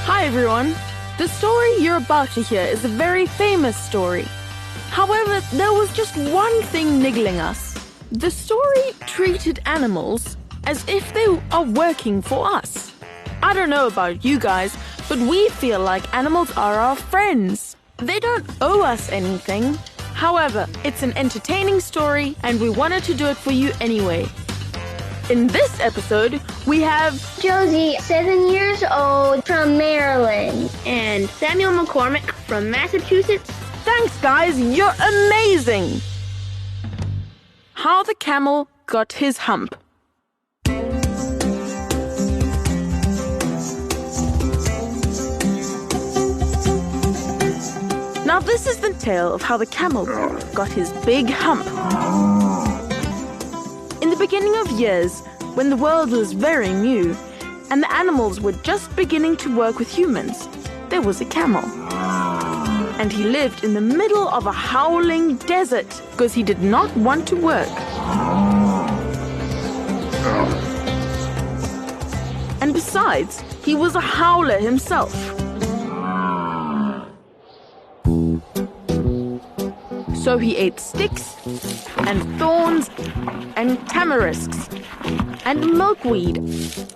Hi everyone! The story you're about to hear is a very famous story. However, there was just one thing niggling us. The story treated animals as if they are working for us. I don't know about you guys, but we feel like animals are our friends. They don't owe us anything. However, it's an entertaining story and we wanted to do it for you anyway. In this episode, we have Josie, 7 years old, from Maryland. And Samuel McCormick from Massachusetts. Thanks guys, you're amazing! How the Camel Got His Hump. Now this is the tale of how the camel got his big hump. In the beginning of years, when the world was very new, and the animals were just beginning to work with humans, there was a camel. And he lived in the middle of a howling desert because he did not want to work. And besides, he was a howler himself. So he ate sticks and thorns and tamarisks and milkweed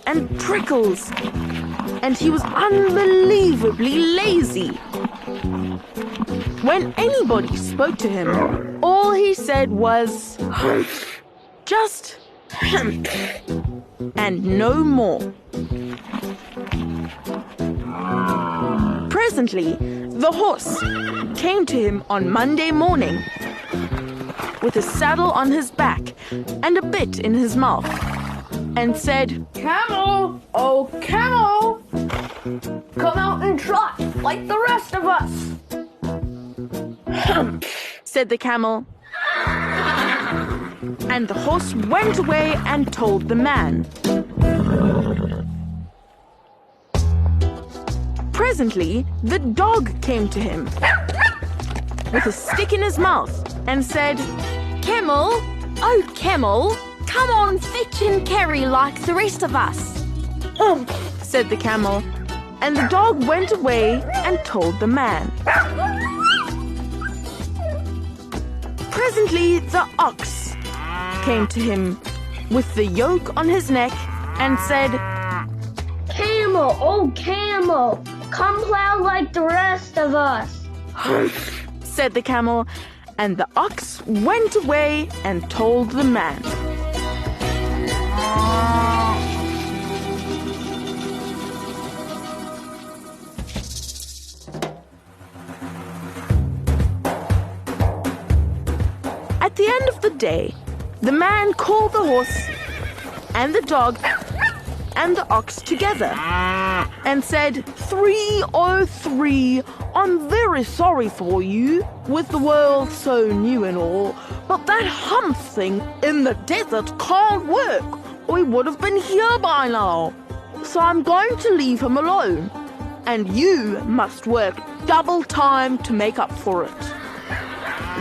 and prickles. And he was unbelievably lazy. When anybody spoke to him, all he said was, just humph, and no more. Presently, the horse came to him on Monday morning with a saddle on his back and a bit in his mouth and said, Camel, oh camel, come out and trot like the rest of us. "Humph," said the camel. And the horse went away and told the man. Presently, the dog came to him with a stick in his mouth and said, Camel, oh camel, come on, fetch and carry like the rest of us. "Humph," said the camel, and the dog went away and told the man. Presently, the ox came to him with the yoke on his neck and said, Camel, oh camel, come plow like the rest of us. "Humph," said the camel, and the ox went away and told the man. At the end of the day, the man called the horse and the dog and the ox together and said, 303, I'm very sorry for you, with the world so new and all, but that hump thing in the desert can't work. We would have been here by now. So I'm going to leave him alone, and you must work double time to make up for it.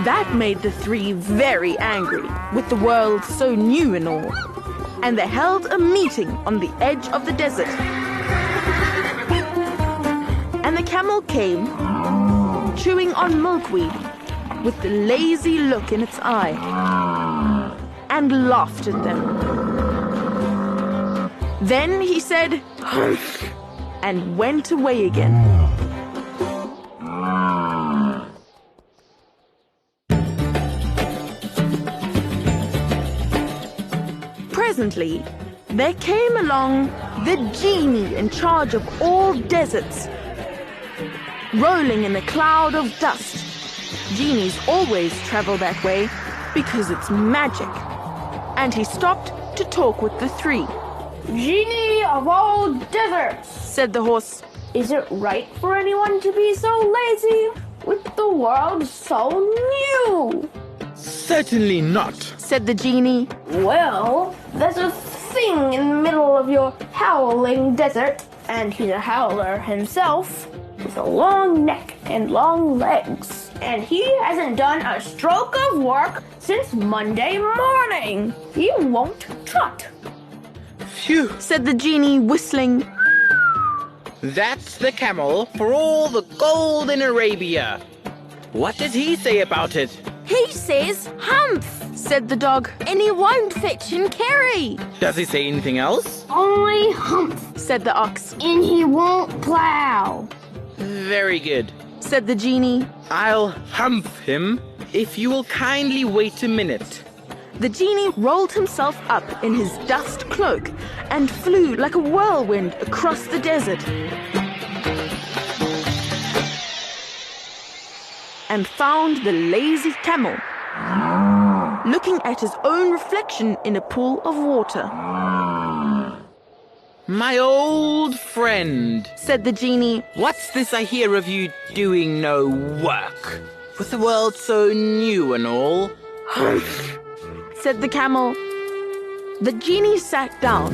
That made the three very angry, with the world so new and all, and they held a meeting on the edge of the desert. And the camel came, chewing on milkweed, with the lazy look in its eye, and laughed at them. Then he said, "Humph," and went away again. Presently, there came along the genie in charge of all deserts, rolling in a cloud of dust. Genies always travel that way because it's magic. And he stopped to talk with the three. Genie of all deserts, Said the horse. is it right for anyone to be so lazy with the world so new? Certainly not. Said the genie. Well, there's a thing in the middle of your howling desert, and he's a howler himself, with a long neck and long legs. And he hasn't done a stroke of work since Monday morning. He won't trot. Phew. Said the genie, whistling. That's the camel for all the gold in Arabia. What does he say about it? He says humph, said the dog. and he won't fetch and carry. Does he say anything else? Only humph, Said the ox. and he won't plow. Very good. Said the genie. I'll humph him if you will kindly wait a minute. The genie rolled himself up in his dust cloak and flew like a whirlwind across the desert and found the lazy camel looking at his own reflection in a pool of water. My old friend, Said the genie. what's this I hear of you doing no work? With the world so new and all. Said the camel. The genie sat down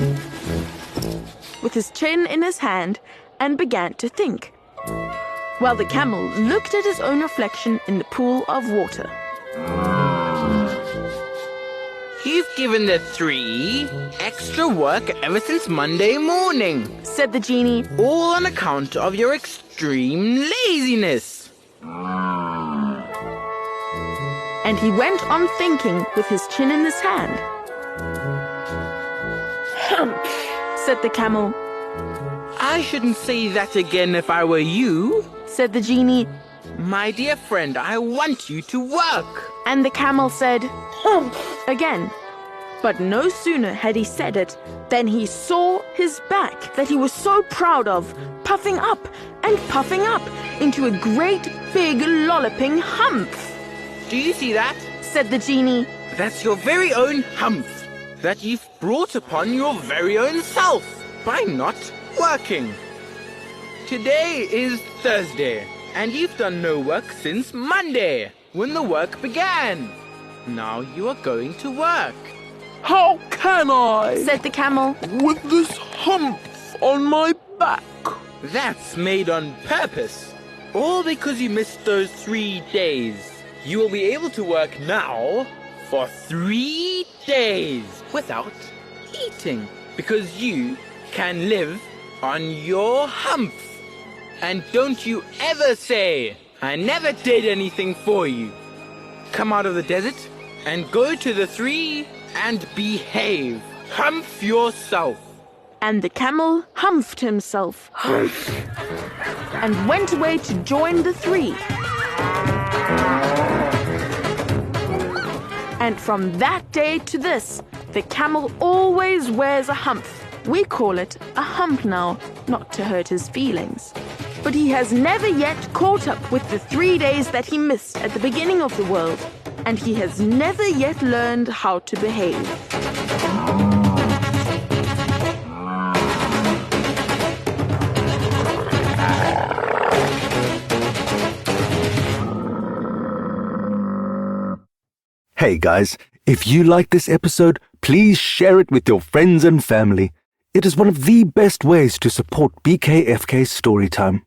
with his chin in his hand and began to think, while the camel looked at his own reflection in the pool of water. You've given the 3 extra work ever since Monday morning, Said the genie. all on account of your extreme laziness. And he went on thinking with his chin in his hand. Humph. Said the camel. I shouldn't say that again if I were you. Said the genie. My dear friend, I want you to work. And the camel said Humph. again. But no sooner had he said it than he saw his back that he was so proud of, puffing up into a great big lolloping humph. Do you see that? Said the genie. That's your very own humph that you've brought upon your very own self by not working. Today is Thursday, and you've done no work since Monday, when the work began. Now you are going to work. How can I? Said the camel. With this humph on my back. That's made on purpose. All because you missed those 3 days. You will be able to work now for 3 days without eating, because you can live on your humph. And don't you ever say, I never did anything for you. Come out of the desert and go to the 3 and behave. Humph yourself. And the camel humphed himself and went away to join the 3. And from that day to this, the camel always wears a humph. We call it a hump now, not to hurt his feelings. But he has never yet caught up with the 3 days that he missed at the beginning of the world, and he has never yet learned how to behave. Hey guys, if you like this episode, please share it with your friends and family. It is one of the best ways to support BKFK Storytime.